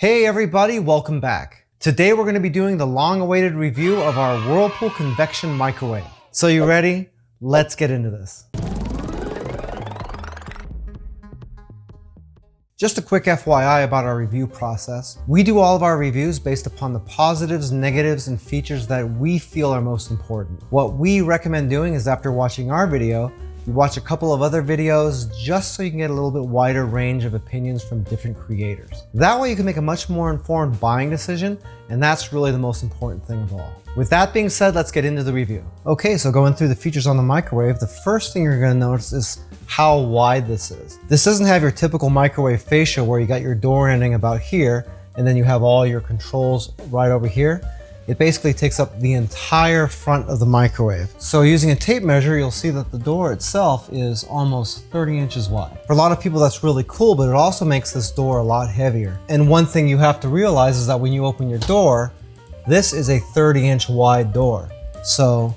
Hey everybody, welcome back. Today we're going to be doing the long-awaited review of our Whirlpool Convection microwave. So you ready? Let's get into this. Just a quick FYI about our review process. We do all of our reviews based upon the positives, negatives, and features that we feel are most important. What we recommend doing is after watching our video, you watch a couple of other videos just so you can get a little bit wider range of opinions from different creators. That way you can make a much more informed buying decision, and that's really the most important thing of all. With that being said, let's get into the review. Okay, so going through the features on the microwave, the first thing you're gonna notice is how wide this is. This doesn't have your typical microwave fascia where you got your door ending about here, and then you have all your controls right over here. It basically takes up the entire front of the microwave. So using a tape measure, you'll see that the door itself is almost 30 inches wide. For a lot of people, that's really cool, but it also makes this door a lot heavier. And one thing you have to realize is that when you open your door, this is a 30-inch wide door. So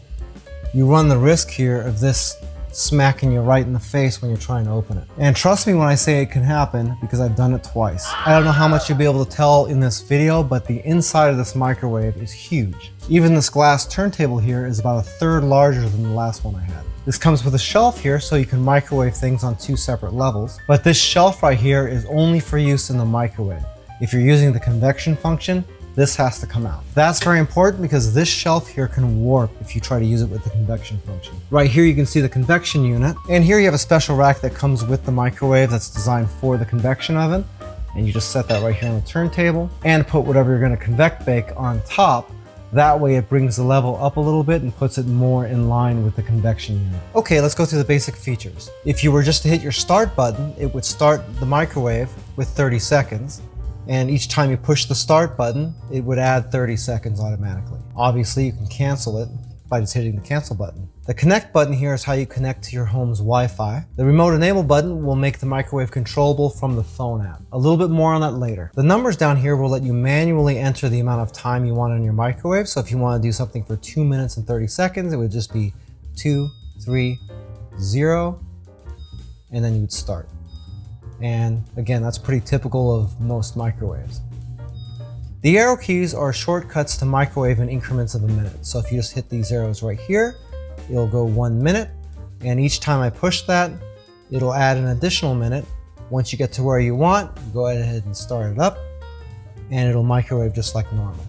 you run the risk here of this smacking you right in the face when you're trying to open it. And trust me when I say it can happen, because I've done it twice. I don't know how much you'll be able to tell in this video, but the inside of this microwave is huge. Even this glass turntable here is about a third larger than the last one I had. This comes with a shelf here so you can microwave things on 2 separate levels, but this shelf right here is only for use in the microwave. If you're using the convection function, this has to come out. That's very important because this shelf here can warp if you try to use it with the convection function. Right here you can see the convection unit, and here you have a special rack that comes with the microwave that's designed for the convection oven, and you just set that right here on the turntable and put whatever you're going to convect bake on top. That way it brings the level up a little bit and puts it more in line with the convection unit. Okay, let's go through the basic features. If you were just to hit your start button, it would start the microwave with 30 seconds. And each time you push the start button, it would add 30 seconds automatically. Obviously, you can cancel it by just hitting the cancel button. The connect button here is how you connect to your home's Wi-Fi. The remote enable button will make the microwave controllable from the phone app. A little bit more on that later. The numbers down here will let you manually enter the amount of time you want on your microwave. So if you want to do something for 2 minutes and 30 seconds, it would just be 2, 3, 0, and then you would start. And again, that's pretty typical of most microwaves. The arrow keys are shortcuts to microwave in increments of a minute. So if you just hit these arrows right here, it'll go 1 minute. And each time I push that, it'll add an additional minute. Once you get to where you want, go ahead and start it up, and it'll microwave just like normal.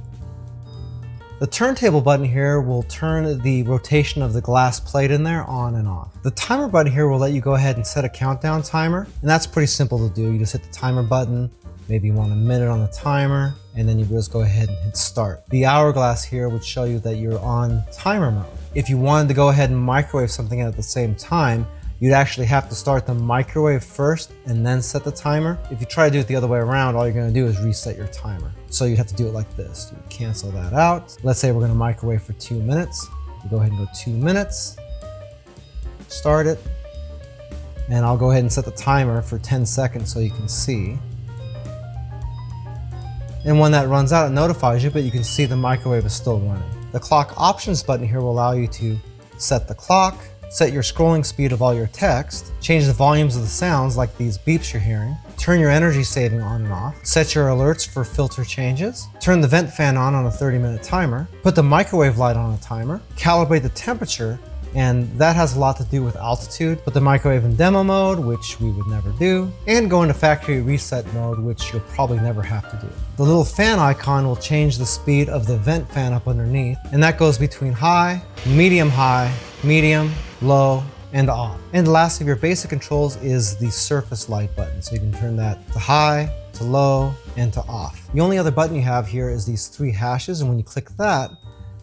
The turntable button here will turn the rotation of the glass plate in there on and off. The timer button here will let you go ahead and set a countdown timer, and that's pretty simple to do. You just hit the timer button, maybe you want a minute on the timer, and then you just go ahead and hit start. The hourglass here would show you that you're on timer mode. If you wanted to go ahead and microwave something at the same time, you'd actually have to start the microwave first and then set the timer. If you try to do it the other way around, all you're gonna do is reset your timer. So you'd have to do it like this. You cancel that out. Let's say we're gonna microwave for 2 minutes. You go ahead and go 2 minutes, start it, and I'll go ahead and set the timer for 10 seconds so you can see. And when that runs out, it notifies you, but you can see the microwave is still running. The clock options button here will allow you to set the clock, set your scrolling speed of all your text, change the volumes of the sounds like these beeps you're hearing, turn your energy saving on and off, set your alerts for filter changes, turn the vent fan on a 30-minute timer, put the microwave light on a timer, calibrate the temperature, and that has a lot to do with altitude, put the microwave in demo mode, which we would never do, and go into factory reset mode, which you'll probably never have to do. The little fan icon will change the speed of the vent fan up underneath, and that goes between high, medium, low, and off. And the last of your basic controls is the surface light button. So you can turn that to high, to low, and to off. The only other button you have here is these 3 hashes, and when you click that,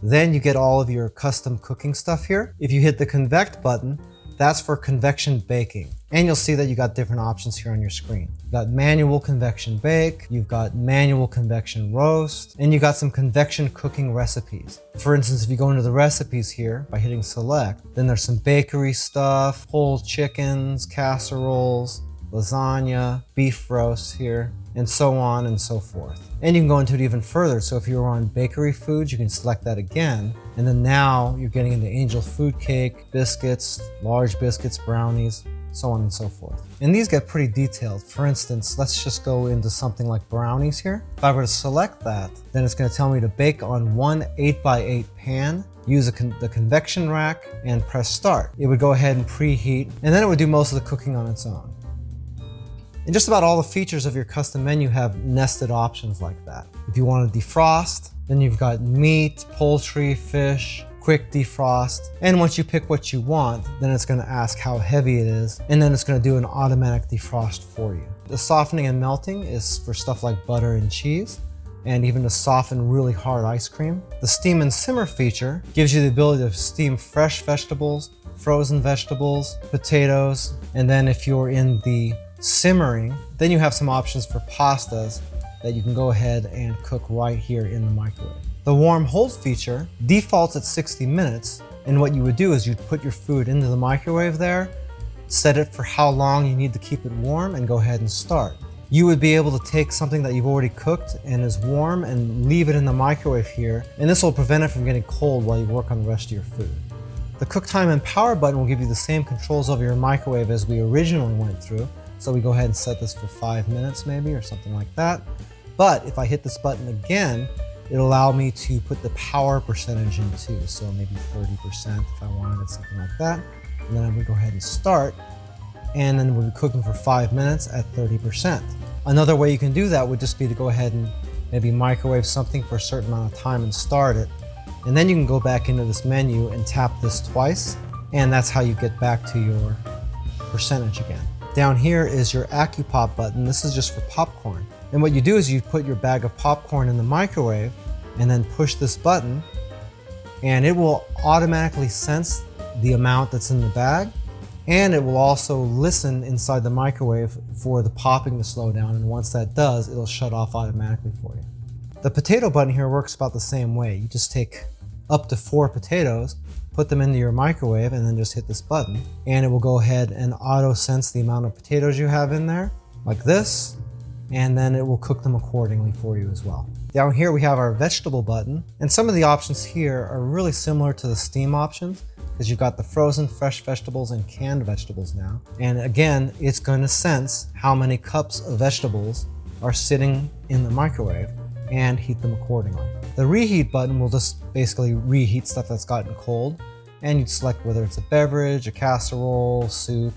then you get all of your custom cooking stuff here. If you hit the convect button, that's for convection baking. And you'll see that you got different options here on your screen. You got manual convection bake, you've got manual convection roast, and you got some convection cooking recipes. For instance, if you go into the recipes here by hitting select, then there's some bakery stuff, whole chickens, casseroles, lasagna, beef roast here, and so on and so forth. And you can go into it even further. So if you were on bakery foods, you can select that again. And then now you're getting into angel food cake, biscuits, large biscuits, brownies, so on and so forth. And these get pretty detailed. For instance, let's just go into something like brownies here. If I were to select that, then it's going to tell me to bake on one 8x8 pan, use the convection rack, and press start. It would go ahead and preheat, and then it would do most of the cooking on its own. And just about all the features of your custom menu have nested options like that. If you want to defrost, then you've got meat, poultry, fish, quick defrost. And once you pick what you want, then it's going to ask how heavy it is, and then it's going to do an automatic defrost for you. The softening and melting is for stuff like butter and cheese, and even to soften really hard ice cream. The steam and simmer feature gives you the ability to steam fresh vegetables, frozen vegetables, potatoes, and then if you're in the simmering, then you have some options for pastas that you can go ahead and cook right here in the microwave. The warm hold feature defaults at 60 minutes, and what you would do is you'd put your food into the microwave there, set it for how long you need to keep it warm, and go ahead and start. You would be able to take something that you've already cooked and is warm and leave it in the microwave here, and this will prevent it from getting cold while you work on the rest of your food. The cook time and power button will give you the same controls over your microwave as we originally went through. So we go ahead and set this for 5 minutes maybe, or something like that. But if I hit this button again, it'll allow me to put the power percentage in too. So maybe 30% if I wanted it, something like that. And then I would go ahead and start, and then we'll be cooking for 5 minutes at 30%. Another way you can do that would just be to go ahead and maybe microwave something for a certain amount of time and start it. And then you can go back into this menu and tap this twice, and that's how you get back to your percentage again. Down here is your AccuPop button. This is just for popcorn. And what you do is you put your bag of popcorn in the microwave and then push this button, and it will automatically sense the amount that's in the bag, and it will also listen inside the microwave for the popping to slow down, and once that does, it'll shut off automatically for you. The potato button here works about the same way. You just take up to 4 potatoes, put them into your microwave, and then just hit this button, and it will go ahead and auto sense the amount of potatoes you have in there, like this, and then it will cook them accordingly for you as well. Down here we have our vegetable button, and some of the options here are really similar to the steam options, because you've got the frozen, fresh vegetables, and canned vegetables now. And again, it's going to sense how many cups of vegetables are sitting in the microwave and heat them accordingly. The reheat button will just basically reheat stuff that's gotten cold, and you'd select whether it's a beverage, a casserole, soup,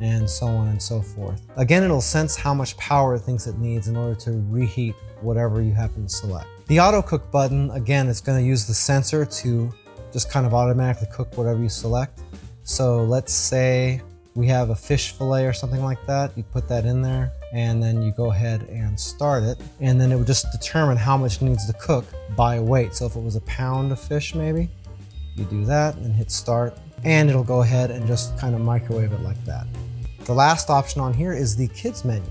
and so on and so forth. Again, it'll sense how much power it thinks it needs in order to reheat whatever you happen to select. The auto cook button, again, it's going to use the sensor to just kind of automatically cook whatever you select. So let's say we have a fish fillet or something like that. You put that in there, and then you go ahead and start it, and then it would just determine how much it needs to cook by weight. So if it was a pound of fish maybe, you do that and hit start, and it'll go ahead and just kind of microwave it like that. The last option on here is the kids menu,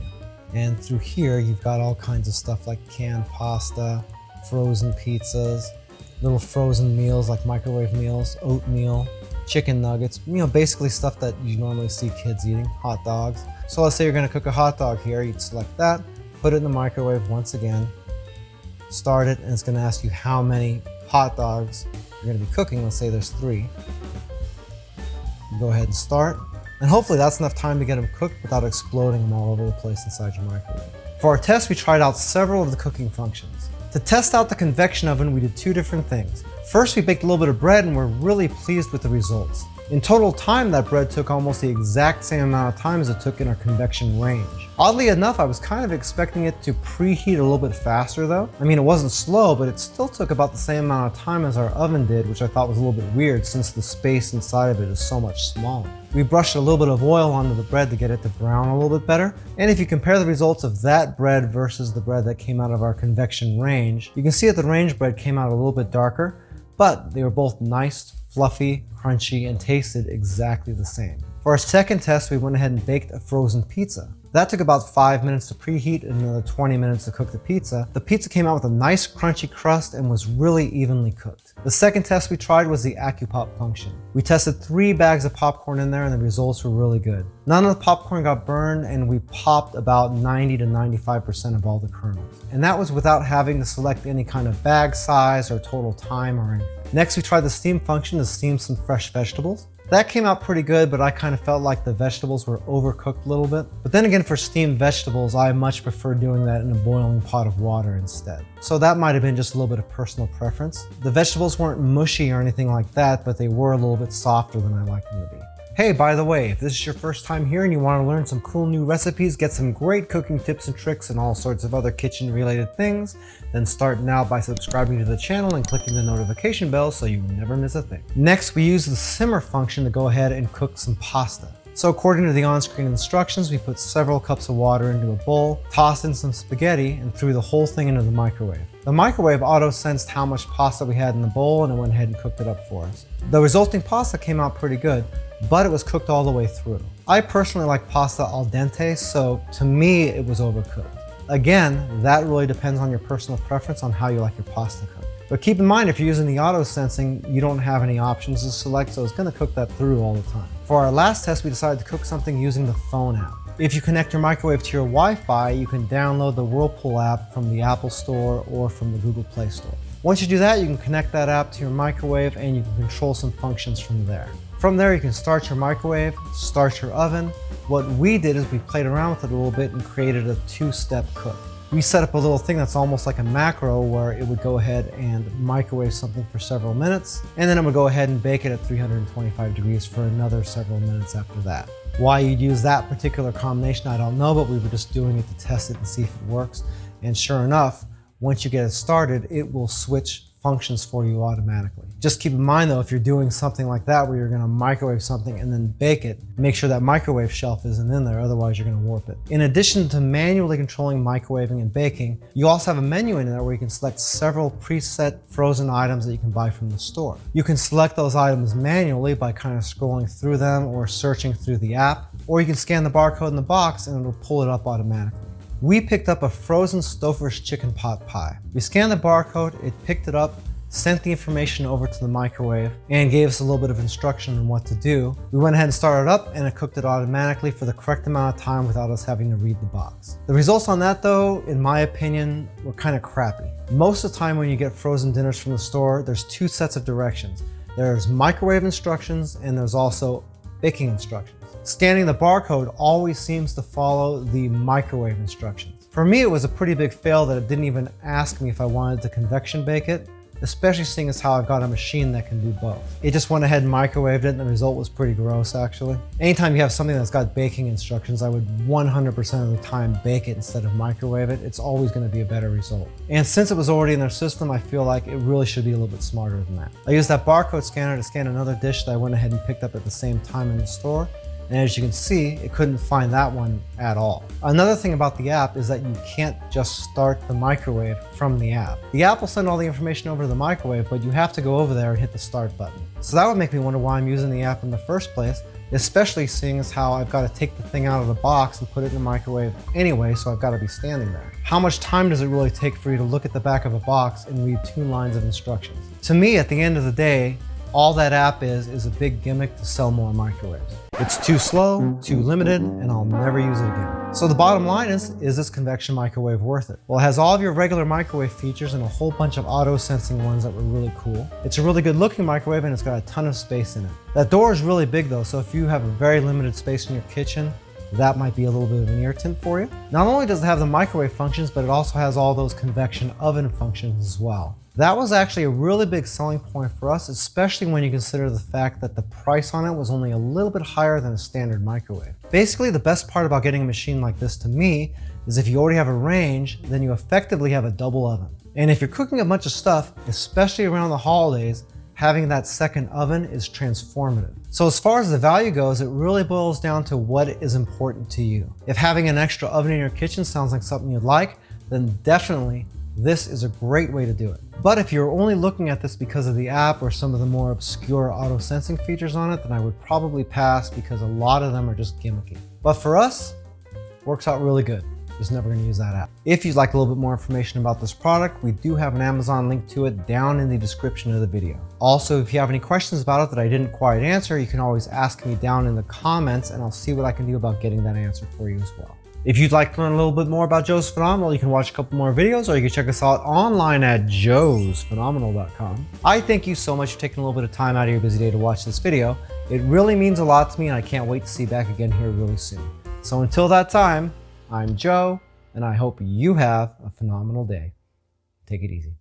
and through here you've got all kinds of stuff like canned pasta, frozen pizzas, little frozen meals like microwave meals, oatmeal, chicken nuggets, basically stuff that you normally see kids eating, hot dogs. So let's say you're gonna cook a hot dog here, you'd select that, put it in the microwave once again, start it, and it's gonna ask you how many hot dogs you're gonna be cooking. Let's say there's 3. You go ahead and start, and hopefully that's enough time to get them cooked without exploding them all over the place inside your microwave. For our test, we tried out several of the cooking functions. To test out the convection oven, we did 2 different things. First, we baked a little bit of bread, and we're really pleased with the results. In total time, that bread took almost the exact same amount of time as it took in our convection range. Oddly enough, I was kind of expecting it to preheat a little bit faster though. I mean, it wasn't slow, but it still took about the same amount of time as our oven did, which I thought was a little bit weird since the space inside of it is so much smaller. We brushed a little bit of oil onto the bread to get it to brown a little bit better. And if you compare the results of that bread versus the bread that came out of our convection range, you can see that the range bread came out a little bit darker, but they were both nice, fluffy, crunchy, and tasted exactly the same. For our second test, we went ahead and baked a frozen pizza. That took about 5 minutes to preheat and another 20 minutes to cook the pizza. The pizza came out with a nice crunchy crust and was really evenly cooked. The second test we tried was the AccuPop function. We tested 3 bags of popcorn in there, and the results were really good. None of the popcorn got burned, and we popped about 90 to 95% of all the kernels. And that was without having to select any kind of bag size or total time or anything. Next, we tried the steam function to steam some fresh vegetables. That came out pretty good, but I kind of felt like the vegetables were overcooked a little bit. But then again, for steamed vegetables, I much prefer doing that in a boiling pot of water instead. So that might have been just a little bit of personal preference. The vegetables weren't mushy or anything like that, but they were a little bit softer than I like them to be. Hey, by the way, if this is your first time here and you want to learn some cool new recipes, get some great cooking tips and tricks and all sorts of other kitchen related things, then start now by subscribing to the channel and clicking the notification bell so you never miss a thing. Next, we use the simmer function to go ahead and cook some pasta. So according to the on-screen instructions, we put several cups of water into a bowl, tossed in some spaghetti, and threw the whole thing into the microwave. The microwave auto-sensed how much pasta we had in the bowl and it went ahead and cooked it up for us. The resulting pasta came out pretty good, but it was cooked all the way through. I personally like pasta al dente, so to me it was overcooked. Again, that really depends on your personal preference on how you like your pasta cooked. But keep in mind, if you're using the auto sensing, you don't have any options to select, so it's going to cook that through all the time. For our last test, we decided to cook something using the phone app. If you connect your microwave to your Wi-Fi, you can download the Whirlpool app from the Apple Store or from the Google Play Store. Once you do that, you can connect that app to your microwave and you can control some functions from there. From there, you can start your microwave, start your oven. What we did is we played around with it a little bit and created a two-step cook. We set up a little thing that's almost like a macro where it would go ahead and microwave something for several minutes, and then it would go ahead and bake it at 325 degrees for another several minutes after that. Why you'd use that particular combination, I don't know, but we were just doing it to test it and see if it works. And sure enough, once you get it started, it will switch functions for you automatically. Just keep in mind though, if you're doing something like that where you're gonna microwave something and then bake it, make sure that microwave shelf isn't in there, otherwise you're gonna warp it. In addition to manually controlling microwaving and baking, you also have a menu in there where you can select several preset frozen items that you can buy from the store. You can select those items manually by kind of scrolling through them or searching through the app, or you can scan the barcode in the box and it'll pull it up automatically. We picked up a frozen Stouffer's chicken pot pie. We scanned the barcode, it picked it up, sent the information over to the microwave, and gave us a little bit of instruction on what to do. We went ahead and started it up and it cooked it automatically for the correct amount of time without us having to read the box. The results on that though, in my opinion, were kind of crappy. Most of the time when you get frozen dinners from the store, there's two sets of directions. There's microwave instructions and there's also baking instructions. Scanning the barcode always seems to follow the microwave instructions. For me, it was a pretty big fail that it didn't even ask me if I wanted to convection bake it, especially seeing as how I've got a machine that can do both. It just went ahead and microwaved it and the result was pretty gross actually. Anytime you have something that's got baking instructions, I would 100% of the time bake it instead of microwave it. It's always going to be a better result. And since it was already in their system, I feel like it really should be a little bit smarter than that. I used that barcode scanner to scan another dish that I went ahead and picked up at the same time in the store. And as you can see, it couldn't find that one at all. Another thing about the app is that you can't just start the microwave from the app. The app will send all the information over to the microwave, but you have to go over there and hit the start button. So that would make me wonder why I'm using the app in the first place, especially seeing as how I've got to take the thing out of the box and put it in the microwave anyway, so I've got to be standing there. How much time does it really take for you to look at the back of a box and read 2 lines of instructions? To me, at the end of the day, all that app is a big gimmick to sell more microwaves. It's too slow, too limited, and I'll never use it again. So the bottom line is this convection microwave worth it? Well, it has all of your regular microwave features and a whole bunch of auto-sensing ones that were really cool. It's a really good looking microwave and it's got a ton of space in it. That door is really big though, so if you have a very limited space in your kitchen, that might be a little bit of an irritant for you. Not only does it have the microwave functions, but it also has all those convection oven functions as well. That was actually a really big selling point for us, especially when you consider the fact that the price on it was only a little bit higher than a standard microwave. Basically, the best part about getting a machine like this to me is if you already have a range, then you effectively have a double oven. And if you're cooking a bunch of stuff, especially around the holidays, having that second oven is transformative. So as far as the value goes, it really boils down to what is important to you. If having an extra oven in your kitchen sounds like something you'd like, then definitely this is a great way to do it. But if you're only looking at this because of the app or some of the more obscure auto sensing features on it, then I would probably pass because a lot of them are just gimmicky. But for us, it works out really good. Just never going to use that app. If you'd like a little bit more information about this product, we do have an Amazon link to it down in the description of the video. Also, if you have any questions about it that I didn't quite answer, you can always ask me down in the comments and I'll see what I can do about getting that answer for you as well. If you'd like to learn a little bit more about Joe's Phenomenal, you can watch a couple more videos or you can check us out online at joesphenomenal.com. I thank you so much for taking a little bit of time out of your busy day to watch this video. It really means a lot to me, and I can't wait to see you back again here really soon. So until that time, I'm Joe, and I hope you have a phenomenal day. Take it easy.